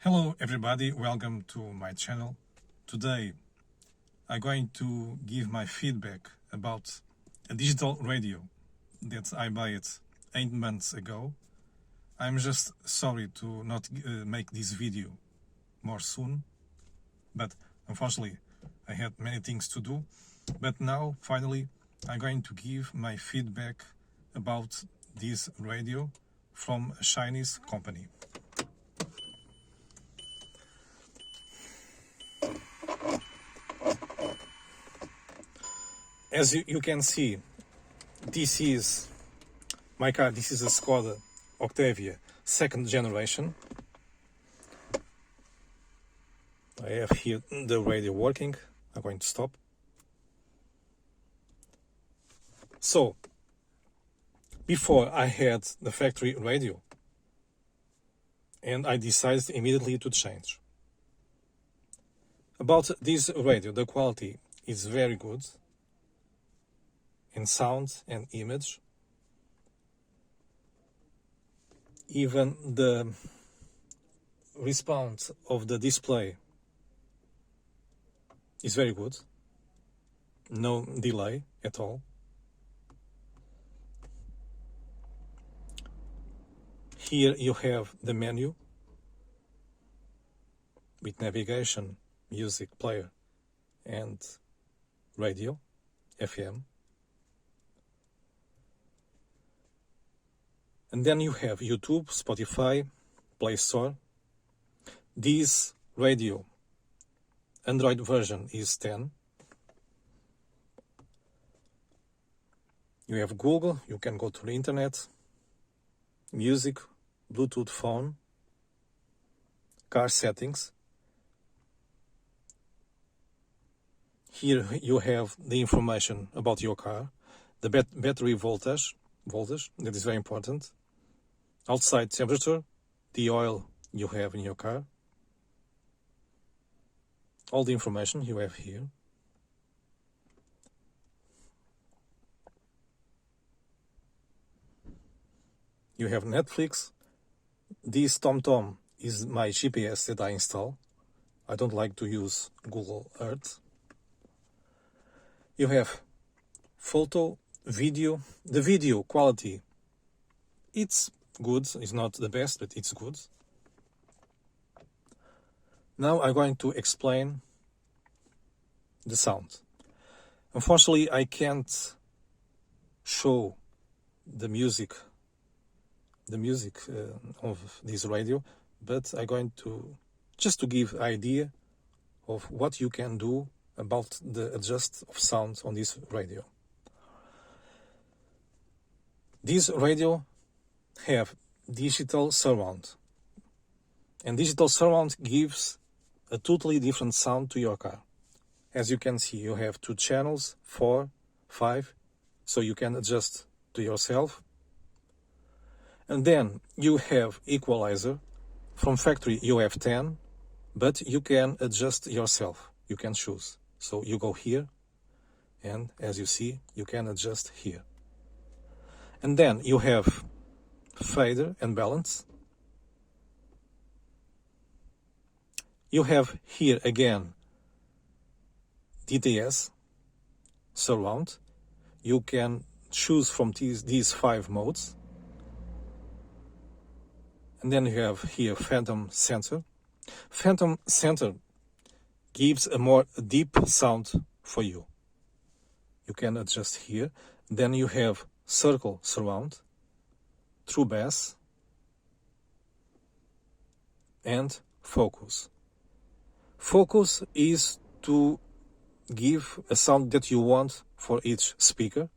Hello everybody, welcome to my channel. Today I'm going to give my feedback about a digital radio that I bought 8 months ago. I'm just sorry to not make this video more soon, but unfortunately I had many things to do. But now finally I'm going to give my feedback about this radio from a Chinese company. As you can see, this is my car. This is a Skoda Octavia, second generation. I have here the radio working. I'm going to stop. So, before I had the factory radio, and I decided immediately to change. About this radio, the quality is very good in sound and image. Even the response of the display is very good. No delay at all. Here you have the menu with navigation, music player and radio, FM. And then you have YouTube, Spotify, Play Store. This radio, Android version is 10. You have Google, you can go to the internet, music, Bluetooth phone, car settings. Here you have the information about your car, the battery voltage, that is very important. Outside temperature, the oil you have in your car. All the information you have here. You have Netflix. This TomTom is my GPS that I install. I don't like to use Google Earth. You have photo, video. The video quality, it's good. It's not the best, but it's good. Now I'm going to explain the sound. Unfortunately, I show the music of this radio, but I'm going to just to give idea of what you can do about the adjust of sound on this radio. This radio have digital surround, and digital surround gives a totally different sound to your car. As you can see, you have 2 channels, 4, 5, so you can adjust to yourself. And then you have equalizer. From factory you have 10, but you can adjust yourself. You can choose. So you go here, and as you see, you can adjust here. And then you have fader and balance. You have here again DTS, surround. You can choose from these 5 modes. And then you have here phantom center. Phantom center gives a more deep sound for you. You can adjust here. Then you have circle surround, true bass, and focus. Focus is to give a sound that you want for each speaker,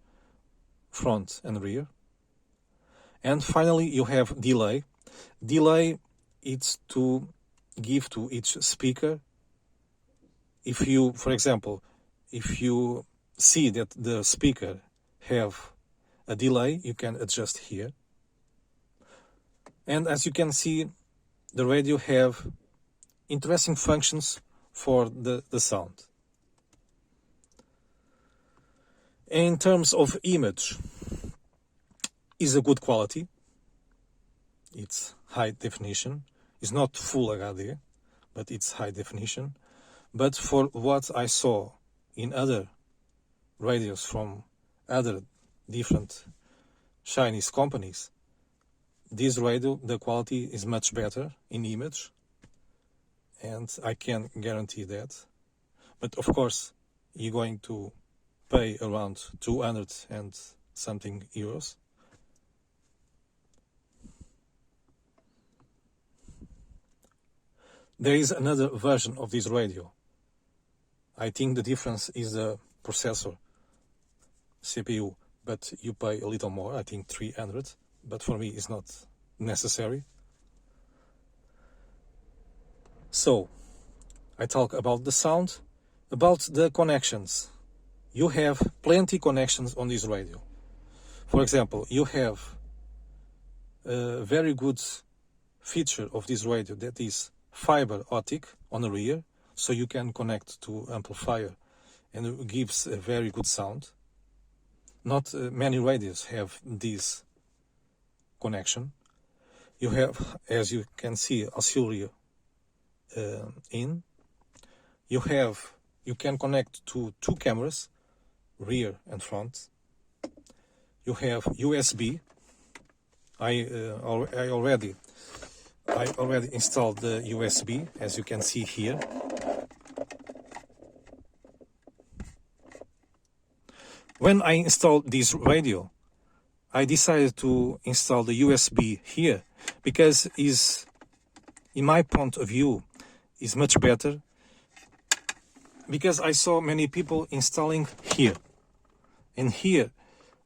front and rear. And finally you have delay. Delay is to give to each speaker. If you, for example, if you see that the speaker have a delay, you can adjust here. And as you can see, the radio have interesting functions for the sound. In terms of image, is a good quality. It's high definition. It's not full HD, but it's high definition. But for what I saw in other radios from other different Chinese companies, this radio, the quality is much better in image, and I can guarantee that. But of course, you're going to pay around 200 and something euros. There is another version of this radio. I think the difference is the processor, CPU, but you pay a little more, I think 300, but for me it's not necessary. So, I talk about the sound, about the connections. You have plenty connections on this radio. For example, you have a very good feature of this radio that is fiber optic on the rear, so you can connect to amplifier and it gives a very good sound. Not many radios have this connection. You have, as you can see, auxiliary in. You can connect to two cameras, rear and front. You have USB. I already installed the USB, as you can see here. When I installed this radio, I decided to install the USB here because in my point of view, is much better, because I saw many people installing here, and here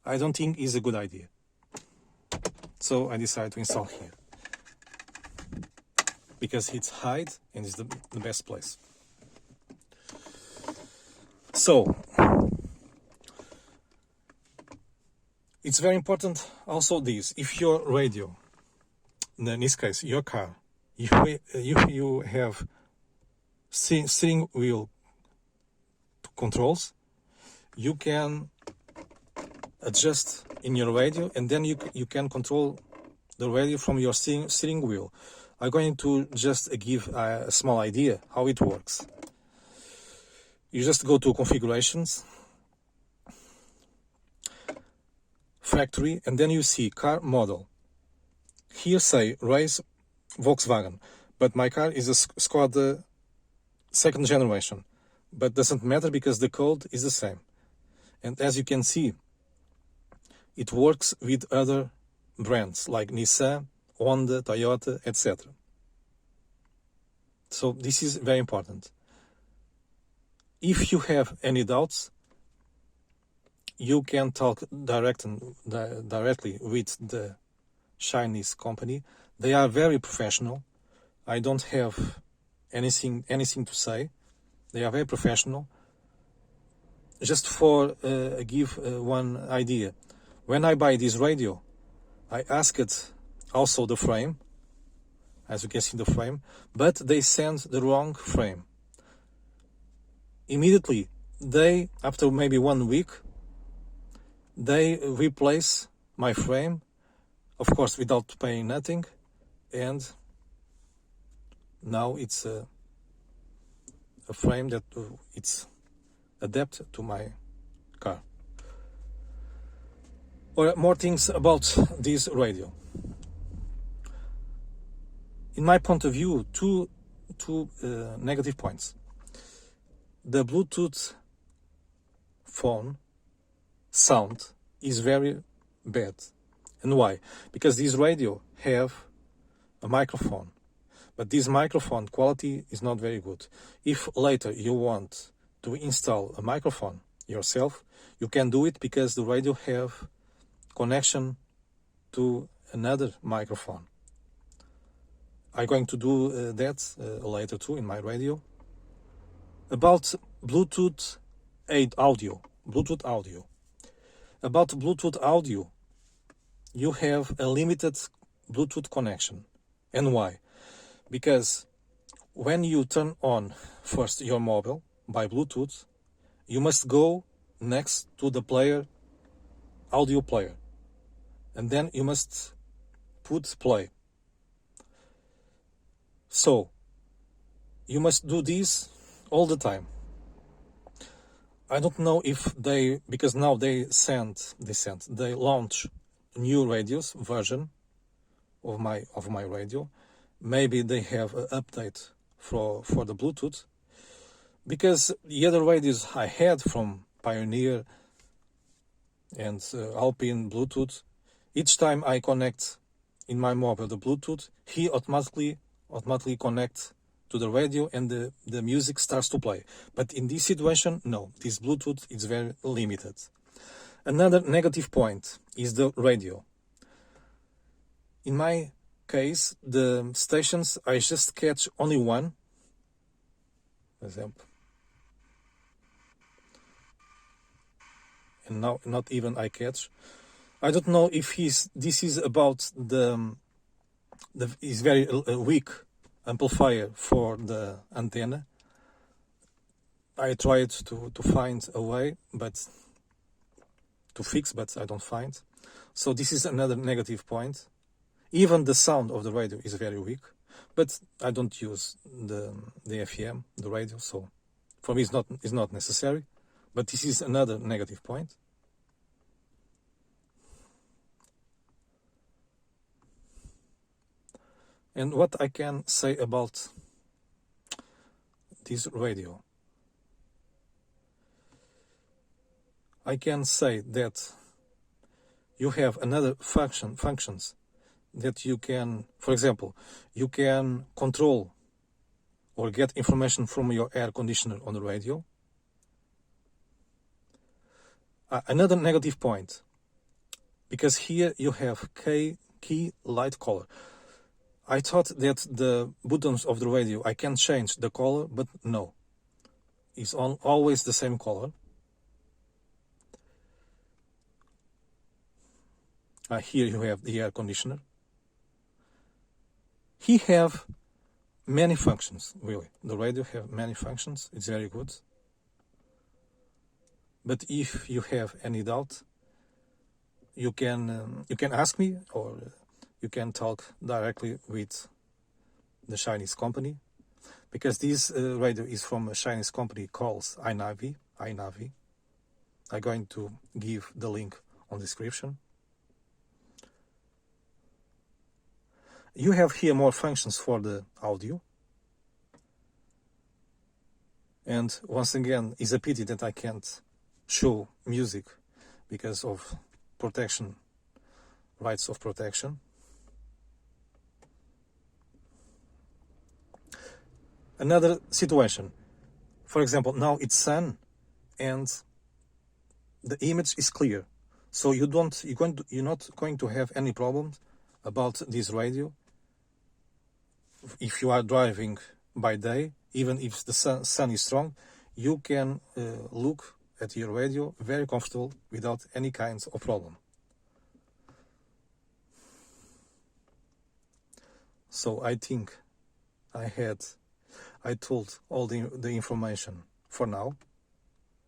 I don't think is a good idea. So I decided to install here because it's high and it's the best place. So it's very important also this: if your radio, in this case your car, you have steering wheel controls, you can adjust in your radio, and then you can control the radio from your steering wheel. I'm going to just give a small idea how it works. You just go to configurations, factory, and then you see car model. Here say race Volkswagen, but my car is a Skoda second generation, but doesn't matter because the code is the same. And as you can see, it works with other brands like Nissan, Honda, Toyota, etc. So this is very important. If you have any doubts, you can talk directly with the Chinese company. They are very professional. I don't have anything to say. They are very professional. Just for give one idea, when I buy this radio, I asked also the frame, as you can see the frame, but they sent the wrong frame. Immediately, after maybe 1 week, they replace my frame, of course without paying nothing, and now it's a frame that it's adapted to my car. Or more things about this radio. In my point of view, two negative points. The Bluetooth phone sound is very bad. And why? Because this radio have a microphone, but this microphone quality is not very good. If later you want to install a microphone yourself, you can do it because the radio have connection to another microphone. I'm going to do that later too in my radio. About Bluetooth audio. About Bluetooth audio, you have a limited Bluetooth connection. And why? Because when you turn on first your mobile by Bluetooth, you must go next to the audio player, and then you must put play. So you must do this all the time. I don't know if because now they launch new radios version of my radio. Maybe they have an update for the Bluetooth, because the other radios I had from Pioneer and Alpine Bluetooth, each time I connect in my mobile the Bluetooth, he automatically connects to the radio and the music starts to play. But in this situation, no, this Bluetooth is very limited. Another negative point is the radio. In my case, the stations, I just catch only one, for example. And now not even I catch. I don't know if this is about the is very weak amplifier for the antenna. I tried to find a way to fix, but I don't find. So this is another negative point. Even the sound of the radio is very weak, but I don't use the FM, the radio, so for me it's not necessary. But this is another negative point. And what I can say about this radio, I can say that you have another functions that you can, for example, you can control or get information from your air conditioner on the radio. Another negative point, because here you have key light color. I thought that the buttons of the radio, I can change the color, but no. It's always the same color. Here you have the air conditioner. He have many functions, really. The radio have many functions. It's very good. But if you have any doubt, you can ask me, or you can talk directly with the Chinese company, because this radio is from a Chinese company called AINAVI. I'm going to give the link on the description. You have here more functions for the audio. And once again, it's a pity that I can't show music because of protection, rights of protection. Another situation, for example, now it's sun and the image is clear, so you're not going to have any problems about this radio. If you are driving by day, even if the sun is strong, you can look at your radio very comfortable without any kinds of problem. So I think I told all the information for now.